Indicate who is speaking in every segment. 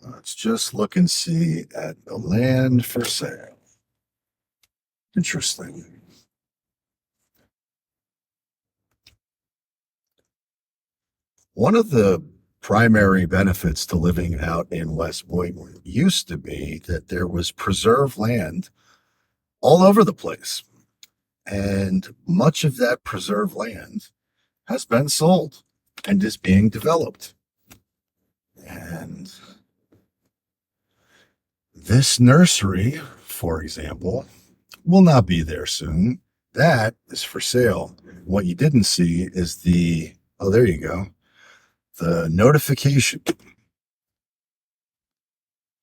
Speaker 1: Let's just look and see at the land for sale. Interesting. One of the primary benefits to living out in West Boynton used to be that there was preserved land all over the place. And much of that preserved land has been sold and is being developed. And this nursery, for example, will not be there soon. That is for sale. What you didn't see is oh, there you go, the notification,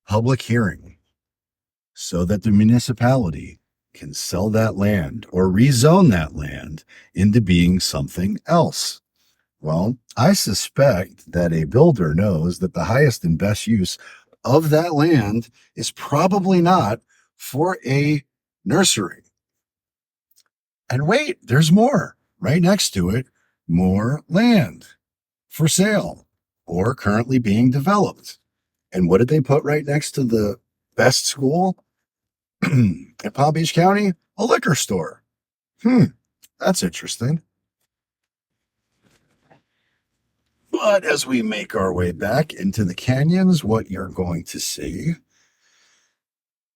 Speaker 1: public hearing, so that the municipality can sell that land or rezone that land into being something else. Well, I suspect that a builder knows that the highest and best use of that land is probably not for a nursery. And wait, there's more. Right next to it, more land for sale or currently being developed. And what did they put right next to the best school in Palm Beach County? A liquor store. That's interesting. But as we make our way back into the canyons, what you're going to see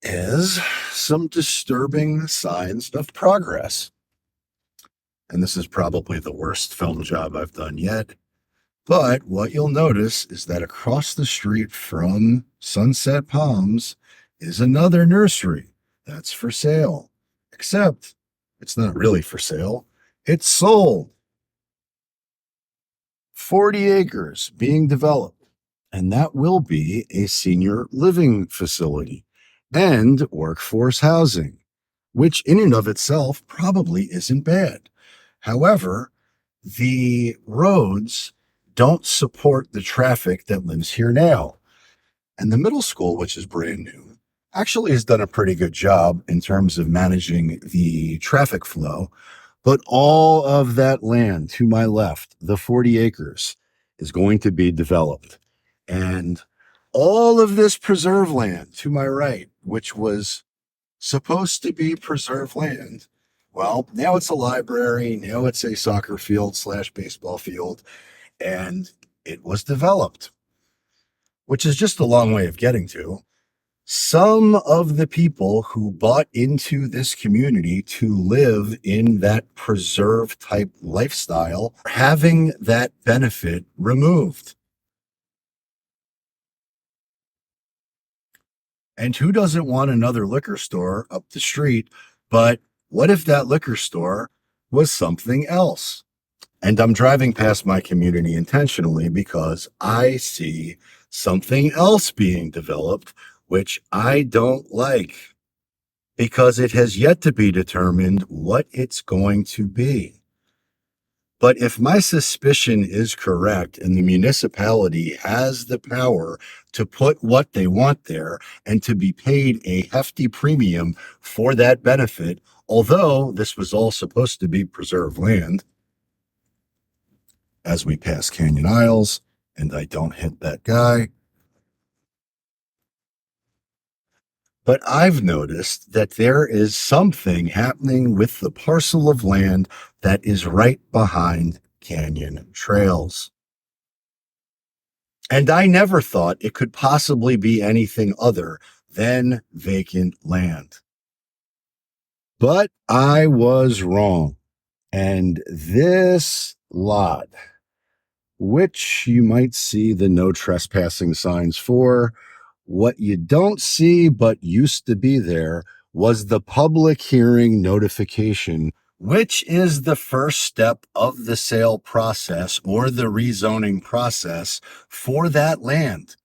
Speaker 1: is some disturbing signs of progress. And this is probably the worst film job I've done yet. But what you'll notice is that across the street from Sunset Palms is another nursery that's for sale. Except it's not really for sale. It's sold. 40 acres being developed. And that will be a senior living facility and workforce housing, which in and of itself probably isn't bad. However, the roads don't support the traffic that lives here now. And the middle school, which is brand new, actually has done a pretty good job in terms of managing the traffic flow. But all of that land to my left, the 40 acres, is going to be developed. And all of this preserved land to my right, which was supposed to be preserved land, well, now it's a library, now it's a soccer field / baseball field, and it was developed, which is just a long way of getting to. Some of the people who bought into this community to live in that preserve type lifestyle are having that benefit removed. And who doesn't want another liquor store up the street? But what if that liquor store was something else? And I'm driving past my community intentionally because I see something else being developed, which I don't like, because it has yet to be determined what it's going to be. But if my suspicion is correct and the municipality has the power to put what they want there and to be paid a hefty premium for that benefit, although this was all supposed to be preserved land, as we pass Canyon Isles and I don't hit that guy. But I've noticed that there is something happening with the parcel of land that is right behind Canyon Trails. And I never thought it could possibly be anything other than vacant land. But I was wrong. And this lot, which you might see the no trespassing signs for, what you don't see but used to be there was the public hearing notification, which is the first step of the sale process or the rezoning process for that land.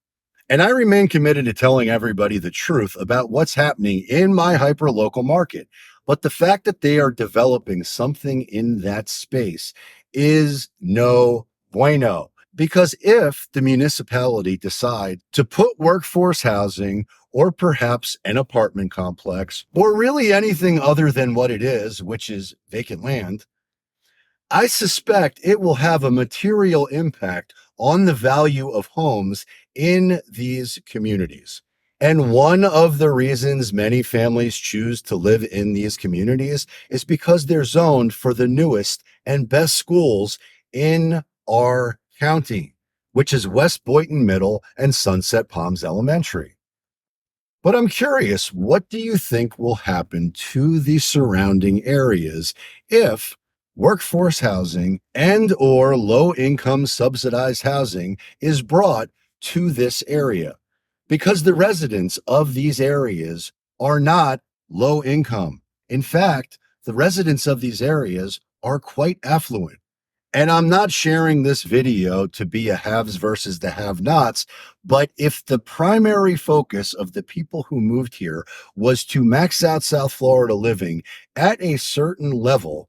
Speaker 1: And I remain committed to telling everybody the truth about what's happening in my hyperlocal market. But the fact that they are developing something in that space is no bueno. Because if the municipality decide to put workforce housing or perhaps an apartment complex or really anything other than what it is, which is vacant land, I suspect it will have a material impact on the value of homes in these communities. And one of the reasons many families choose to live in these communities is because they're zoned for the newest and best schools in our county, which is West Boynton Middle and Sunset Palms Elementary. But I'm curious, what do you think will happen to the surrounding areas if workforce housing and or low-income subsidized housing is brought to this area? Because the residents of these areas are not low income. In fact, the residents of these areas are quite affluent. And I'm not sharing this video to be a haves versus the have-nots, but if the primary focus of the people who moved here was to max out South Florida living at a certain level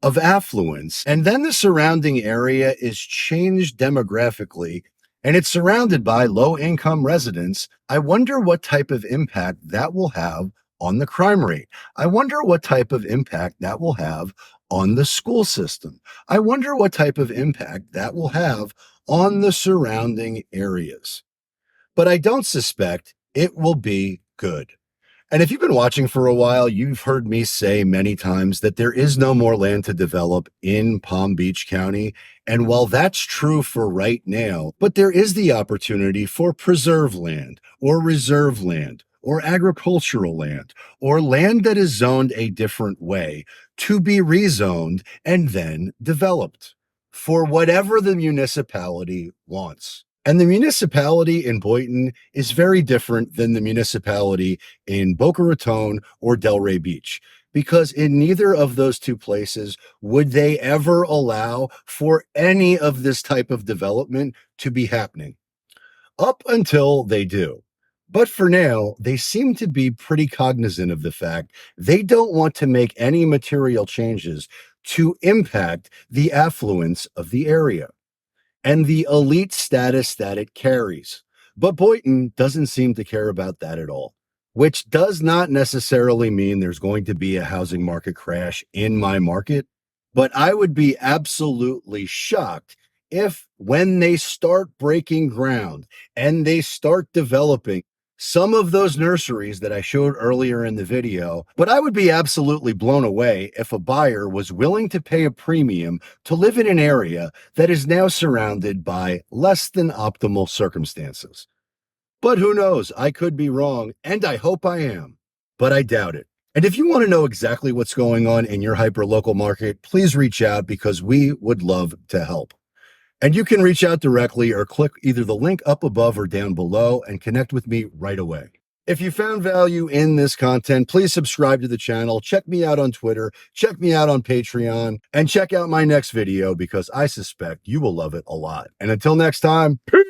Speaker 1: of affluence, and then the surrounding area is changed demographically, and it's surrounded by low-income residents, I wonder what type of impact that will have on the crime rate. I wonder what type of impact that will have on the school system. I wonder what type of impact that will have on the surrounding areas. But I don't suspect it will be good. And if you've been watching for a while, you've heard me say many times that there is no more land to develop in Palm Beach County. And while that's true for right now, but there is the opportunity for preserve land or reserve land or agricultural land or land that is zoned a different way to be rezoned and then developed for whatever the municipality wants. And the municipality in Boynton is very different than the municipality in Boca Raton or Delray Beach, because in neither of those two places would they ever allow for any of this type of development to be happening, up until they do. But for now, they seem to be pretty cognizant of the fact they don't want to make any material changes to impact the affluence of the area and the elite status that it carries. But Boynton doesn't seem to care about that at all, which does not necessarily mean there's going to be a housing market crash in my market. But I would be absolutely shocked if, when they start breaking ground and they start developing some of those nurseries that I showed earlier in the video, but I would be absolutely blown away if a buyer was willing to pay a premium to live in an area that is now surrounded by less than optimal circumstances. But who knows? I could be wrong, and I hope I am, but I doubt it. And if you want to know exactly what's going on in your hyperlocal market, please reach out because we would love to help. And you can reach out directly or click either the link up above or down below and connect with me right away. If you found value in this content, please subscribe to the channel, check me out on Twitter, check me out on Patreon, and check out my next video because I suspect you will love it a lot. And until next time, peace.